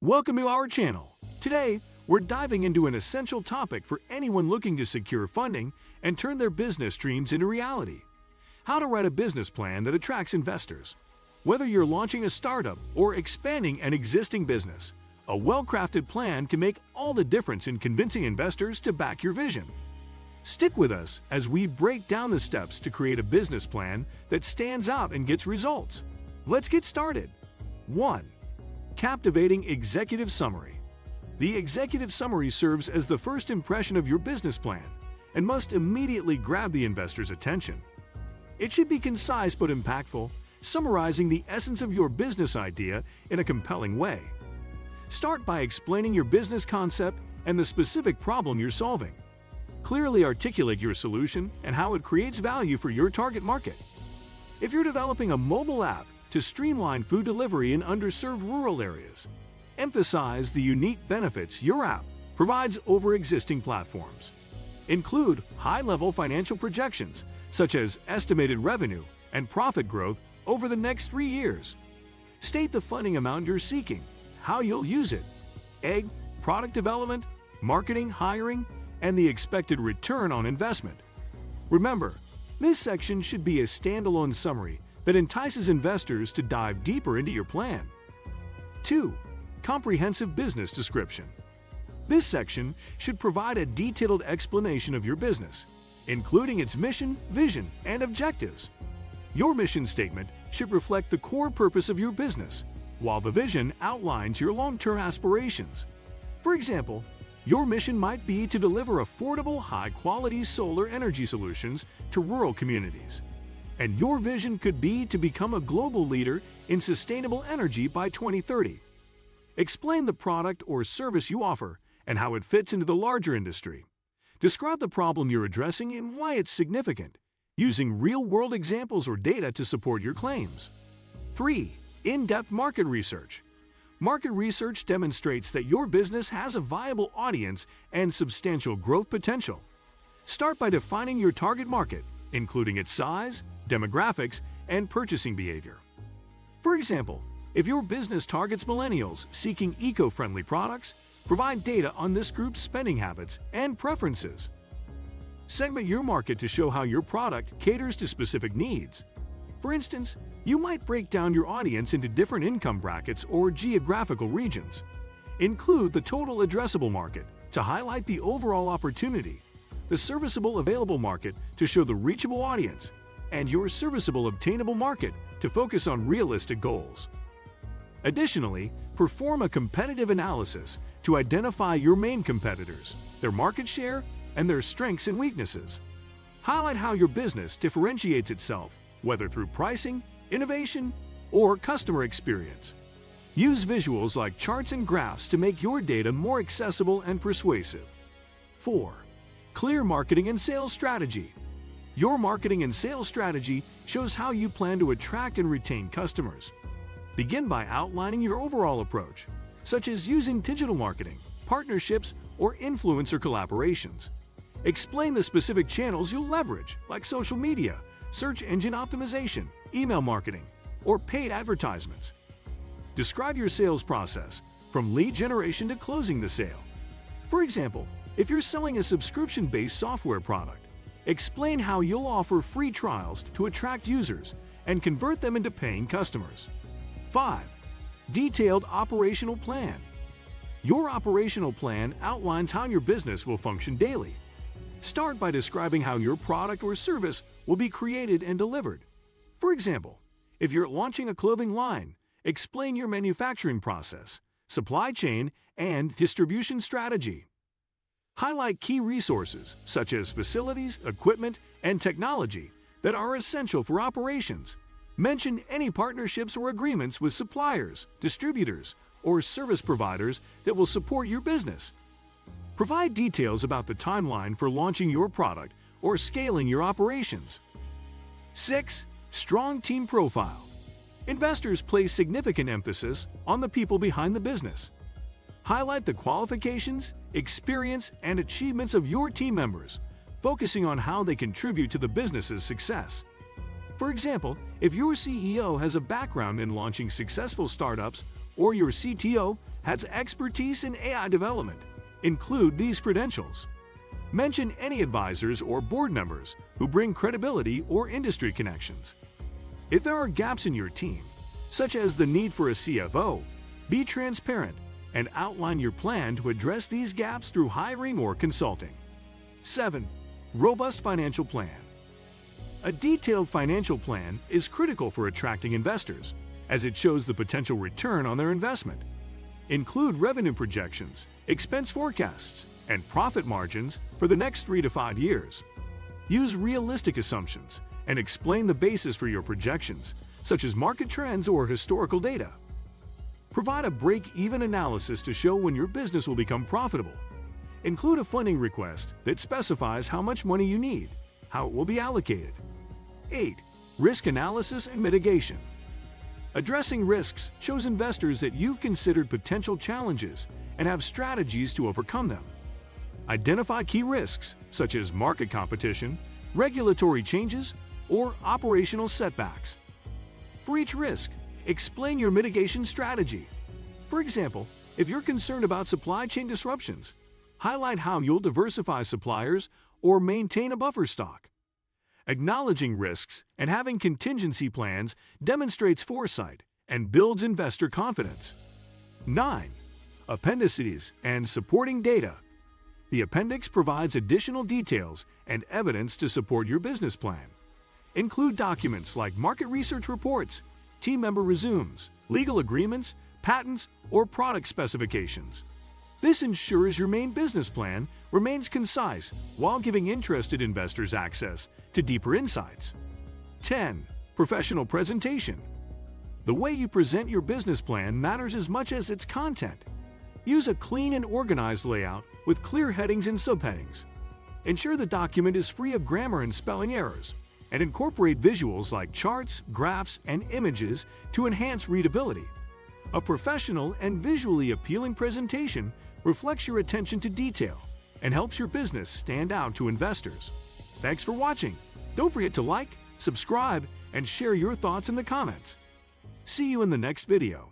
Welcome to our channel. Today, we're diving into an essential topic for anyone looking to secure funding and turn their business dreams into reality. How to write a business plan that attracts investors. Whether you're launching a startup or expanding an existing business, a well-crafted plan can make all the difference in convincing investors to back your vision. Stick with us as we break down the steps to create a business plan that stands out and gets results. Let's get started. 1. Captivating executive summary. The executive summary serves as the first impression of your business plan and must immediately grab the investor's attention. It should be concise but impactful, summarizing the essence of your business idea in a compelling way. Start by explaining your business concept and the specific problem you're solving. Clearly articulate your solution and how it creates value for your target market. If you're developing a mobile app to streamline food delivery in underserved rural areas, emphasize the unique benefits your app provides over existing platforms. Include high-level financial projections, such as estimated revenue and profit growth over the next 3 years. State the funding amount you're seeking, how you'll use it, product development, marketing, hiring, and the expected return on investment. Remember, this section should be a standalone summary that entices investors to dive deeper into your plan. 2. Comprehensive business description. This section should provide a detailed explanation of your business, including its mission, vision, and objectives. Your mission statement should reflect the core purpose of your business, while the vision outlines your long-term aspirations. For example, your mission might be to deliver affordable, high-quality solar energy solutions to rural communities. And your vision could be to become a global leader in sustainable energy by 2030. Explain the product or service you offer and how it fits into the larger industry. Describe the problem you're addressing and why it's significant, using real-world examples or data to support your claims. 3. In-depth market research. Market research demonstrates that your business has a viable audience and substantial growth potential. Start by defining your target market, including its size, demographics, and purchasing behavior. For example, if your business targets millennials seeking eco-friendly products, provide data on this group's spending habits and preferences. Segment your market to show how your product caters to specific needs. For instance, you might break down your audience into different income brackets or geographical regions. Include the total addressable market to highlight the overall opportunity, the serviceable available market to show the reachable audience, and your serviceable obtainable market to focus on realistic goals. Additionally, perform a competitive analysis to identify your main competitors, their market share, and their strengths and weaknesses. Highlight how your business differentiates itself, whether through pricing, innovation, or customer experience. Use visuals like charts and graphs to make your data more accessible and persuasive. 4. Clear marketing and sales strategy. Your marketing and sales strategy shows how you plan to attract and retain customers. Begin by outlining your overall approach, such as using digital marketing, partnerships, or influencer collaborations. Explain the specific channels you'll leverage, like social media, search engine optimization, email marketing, or paid advertisements. Describe your sales process, from lead generation to closing the sale. For example, if you're selling a subscription-based software product, explain how you'll offer free trials to attract users and convert them into paying customers. 5. Detailed operational plan. Your operational plan outlines how your business will function daily. Start by describing how your product or service will be created and delivered. For example, if you're launching a clothing line, explain your manufacturing process, supply chain, and distribution strategy. Highlight key resources, such as facilities, equipment, and technology that are essential for operations. Mention any partnerships or agreements with suppliers, distributors, or service providers that will support your business. Provide details about the timeline for launching your product or scaling your operations. 6. Strong team profile. Investors place significant emphasis on the people behind the business. Highlight the qualifications, experience, and achievements of your team members, focusing on how they contribute to the business's success. For example, if your CEO has a background in launching successful startups or your CTO has expertise in AI development. Include these credentials. Mention any advisors or board members who bring credibility or industry connections. If there are gaps in your team, such as the need for a CFO, be transparent and outline your plan to address these gaps through hiring or consulting. 7. Robust financial plan. A detailed financial plan is critical for attracting investors, as it shows the potential return on their investment. Include revenue projections, expense forecasts, and profit margins for the next 3 to 5 years. Use realistic assumptions and explain the basis for your projections, such as market trends or historical data. Provide a break-even analysis to show when your business will become profitable. Include a funding request that specifies how much money you need, how it will be allocated. 8. Risk analysis and mitigation. Addressing risks shows investors that you've considered potential challenges and have strategies to overcome them. Identify key risks, such as market competition, regulatory changes, or operational setbacks. For each risk, explain your mitigation strategy. For example, if you're concerned about supply chain disruptions, highlight how you'll diversify suppliers or maintain a buffer stock. Acknowledging risks and having contingency plans demonstrates foresight and builds investor confidence. 9. Appendices and supporting data. The appendix provides additional details and evidence to support your business plan. Include documents like market research reports, team member resumes, legal agreements, patents, or product specifications. This ensures your main business plan remains concise while giving interested investors access to deeper insights. 10. Professional presentation. The way you present your business plan matters as much as its content. Use a clean and organized layout with clear headings and subheadings. Ensure the document is free of grammar and spelling errors, and incorporate visuals like charts, graphs, and images to enhance readability. A professional and visually appealing presentation reflects your attention to detail and helps your business stand out to investors. Thanks for watching. Don't forget to like, subscribe, and share your thoughts in the comments. See you in the next video.